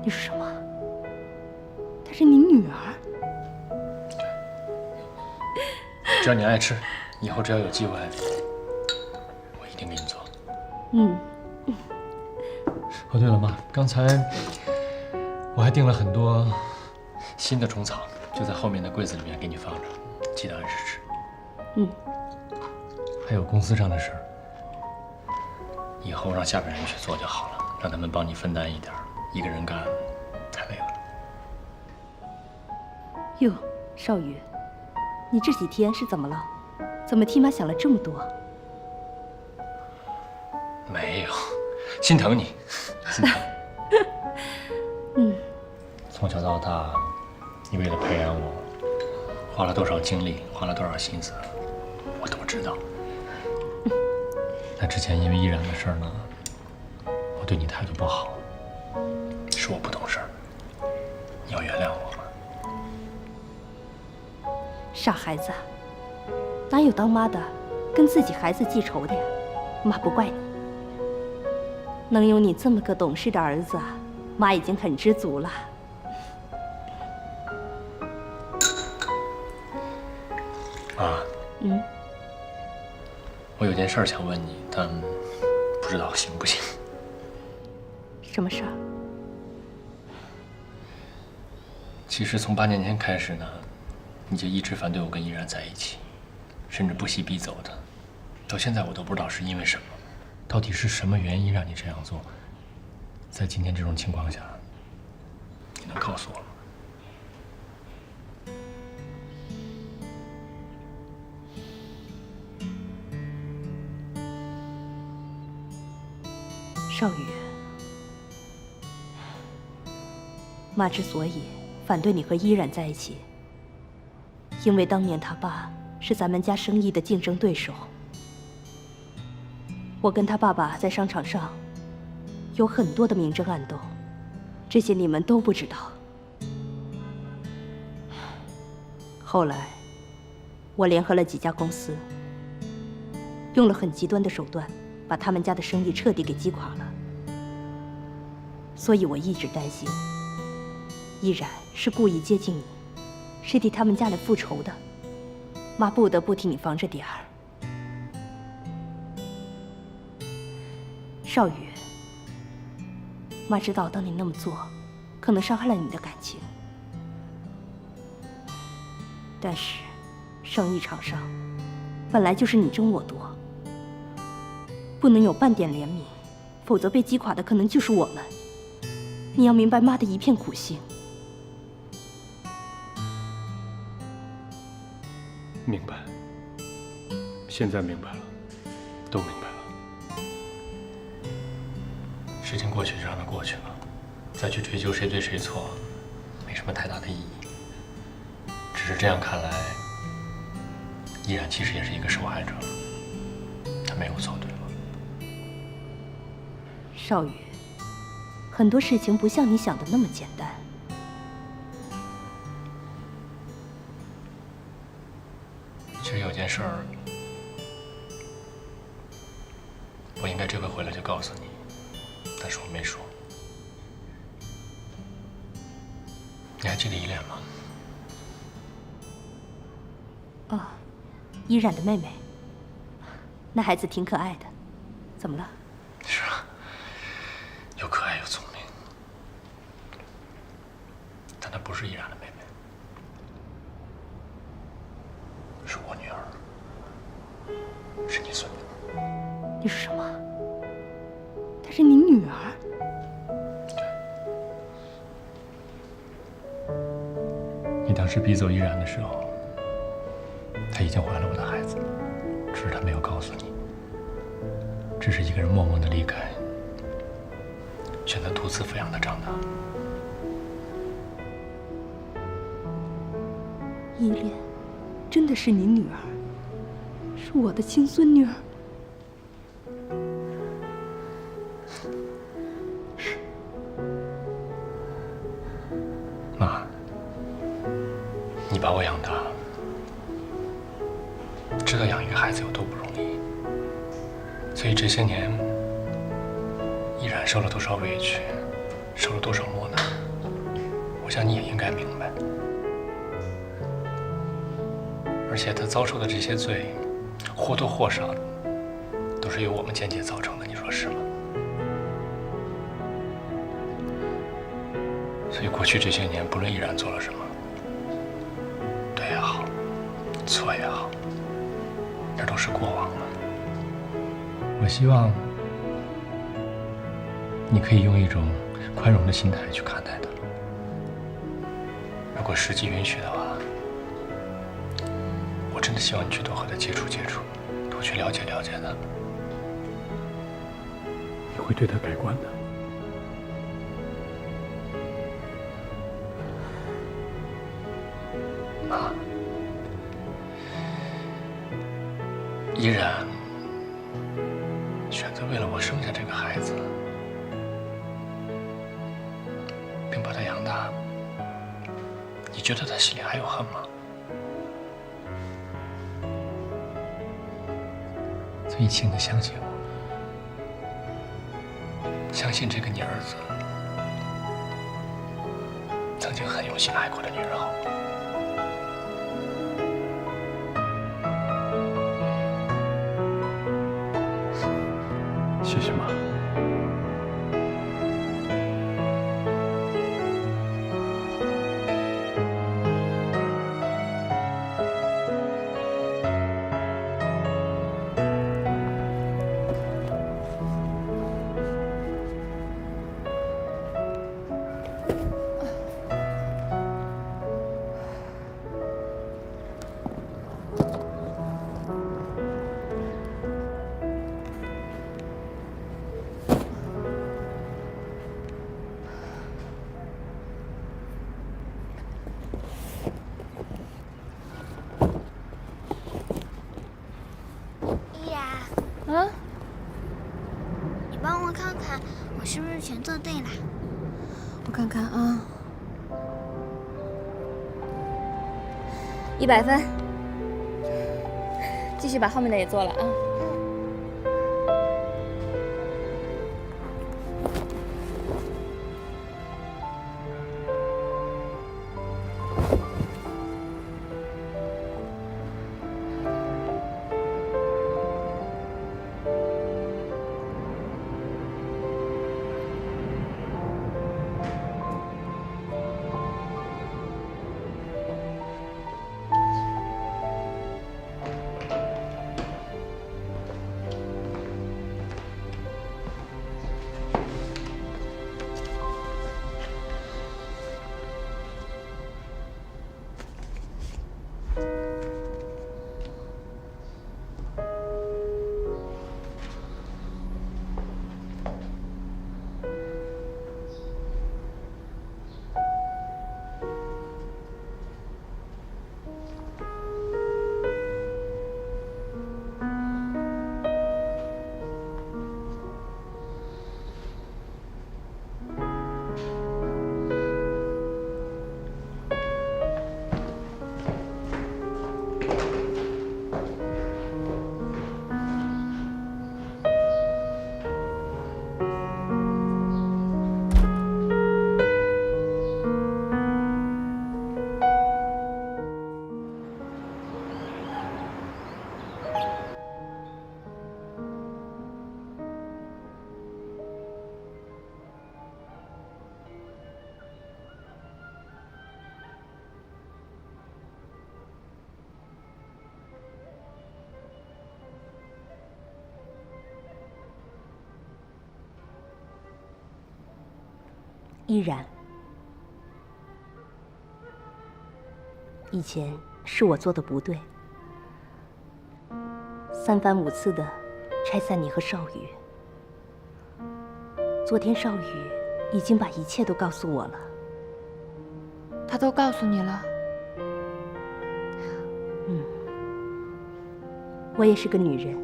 你说什么？她是你女儿？只要你爱吃，以后只要有机会，我一定给你做。哦，对了，妈，刚才我还订了很多新的虫草，就在后面的柜子里面给你放着，记得按时吃。还有公司上的事儿，以后让下边人去做就好了，让他们帮你分担一点，一个人干太累了。哟，少宇，你这几天是怎么了？怎么替妈想了这么多？没有，心疼你，心疼。从小到大，你为了培养我，花了多少精力，花了多少心思，我都知道。那之前因为依然的事儿呢，我对你态度不好，是我不懂事儿，你要原谅我吗？傻孩子，哪有当妈的跟自己孩子记仇的呀？妈不怪你，能有你这么个懂事的儿子，妈已经很知足了。妈，我有件事儿想问你，但不知道行不行。什么事儿？其实从8年前开始呢，你就一直反对我跟依然在一起，甚至不惜逼走他。到现在我都不知道是因为什么，到底是什么原因让你这样做？在今天这种情况下，你能告诉我吗？少宇，妈之所以反对你和依然在一起，因为当年他爸是咱们家生意的竞争对手。我跟他爸爸在商场上有很多的明争暗斗，这些你们都不知道。后来，我联合了几家公司，用了很极端的手段，把他们家的生意彻底给击垮了。所以我一直担心，依然是故意接近你，是替他们家来复仇的。妈不得不替你防着点儿。少宇，妈知道当你那么做，可能伤害了你的感情，但是生意场上本来就是你争我夺，不能有半点怜悯，否则被击垮的可能就是我们。你要明白妈的一片苦心。明白，现在明白了，都明白了。事情过去就让它过去了，再去追究谁对谁错，没什么太大的意义。只是这样看来，依然其实也是一个受害者，他没有错对了。少宇，很多事情不像你想的那么简单。其实有件事儿，我应该这回回来就告诉你，但是我没说。你还记得依恋吗？哦，依然的妹妹，那孩子挺可爱的，怎么了？是啊，又可爱又聪明，但她不是依然的妹妹，是我女儿，是你孙女。你说什么？她是你女儿？你当时逼走依然的时候，她已经怀了我的孩子，只是她没有告诉你，只是一个人默默的离开，选择独自抚养她长大。依恋，真的是你女儿，是我的亲孙女儿。妈，你把我养大，知道养一个孩子有多不容易，所以这些年依然受了多少委屈，受了多少磨难。我想你也应该明白。而且他遭受的这些罪，或多或少都是由我们间接造成的，你说是吗？所以过去这些年，不论依然做了什么，对也好，错也好，这都是过往了。我希望你可以用一种宽容的心态去看待它。如果时机允许的话，我真的希望你去多和他接触接触，多去了解了解他。你会对他改观的。妈，依然选择为了我生下这个孩子，并把他养大，你觉得他心里还有恨吗？所以，请你相信我，相信这个你儿子曾经很用心爱过的女人，好吗？谢谢妈。啊！你帮我看看，我是不是全做对了？我看看啊，100分。继续把后面的也做了啊。依然，以前是我做的不对，3番5次的拆散你和少宇。昨天少宇已经把一切都告诉我了。他都告诉你了？我也是个女人，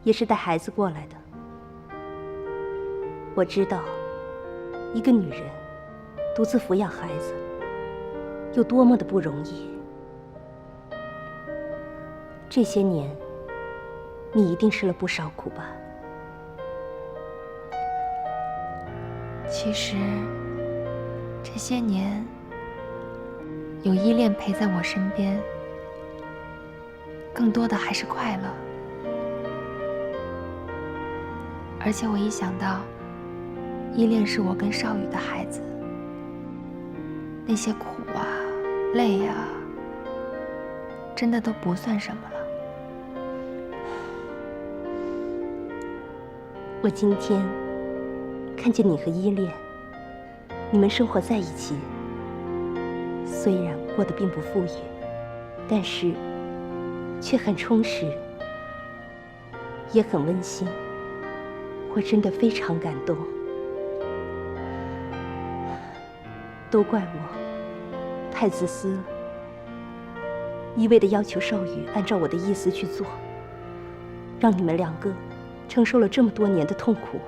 也是带孩子过来的。我知道，一个女人独自抚养孩子有多么的不容易。这些年，你一定吃了不少苦吧？其实这些年有依恋陪在我身边，更多的还是快乐。而且我一想到依恋是我跟少宇的孩子，那些苦啊、累啊，真的都不算什么了。我今天看见你和依恋，你们生活在一起，虽然过得并不富裕，但是却很充实，也很温馨。我真的非常感动。都怪我太自私了，一味的要求少宇按照我的意思去做，让你们两个承受了这么多年的痛苦。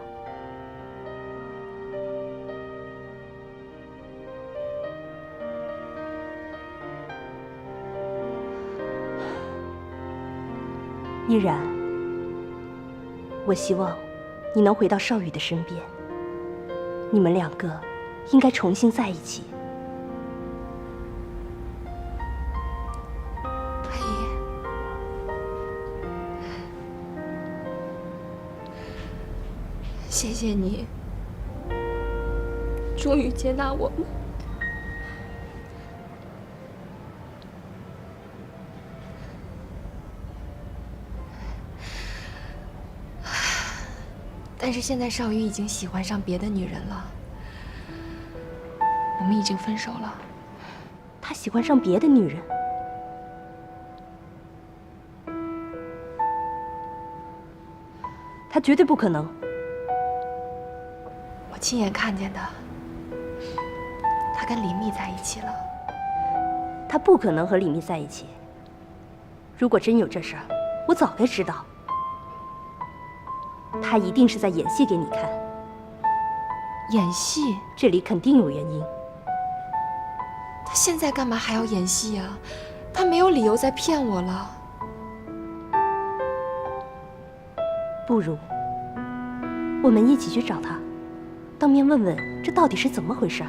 依然，我希望你能回到少宇的身边，你们两个应该重新在一起。阿姨，谢谢你，终于接纳我们。但是现在少宇已经喜欢上别的女人了，我们已经分手了。他喜欢上别的女人？他绝对不可能。我亲眼看见的，他跟李密在一起了。他不可能和李密在一起。如果真有这事儿，我早该知道。他一定是在演戏给你看。演戏？这里肯定有原因。他现在干嘛还要演戏啊？他没有理由再骗我了。不如我们一起去找他，当面问问这到底是怎么回事。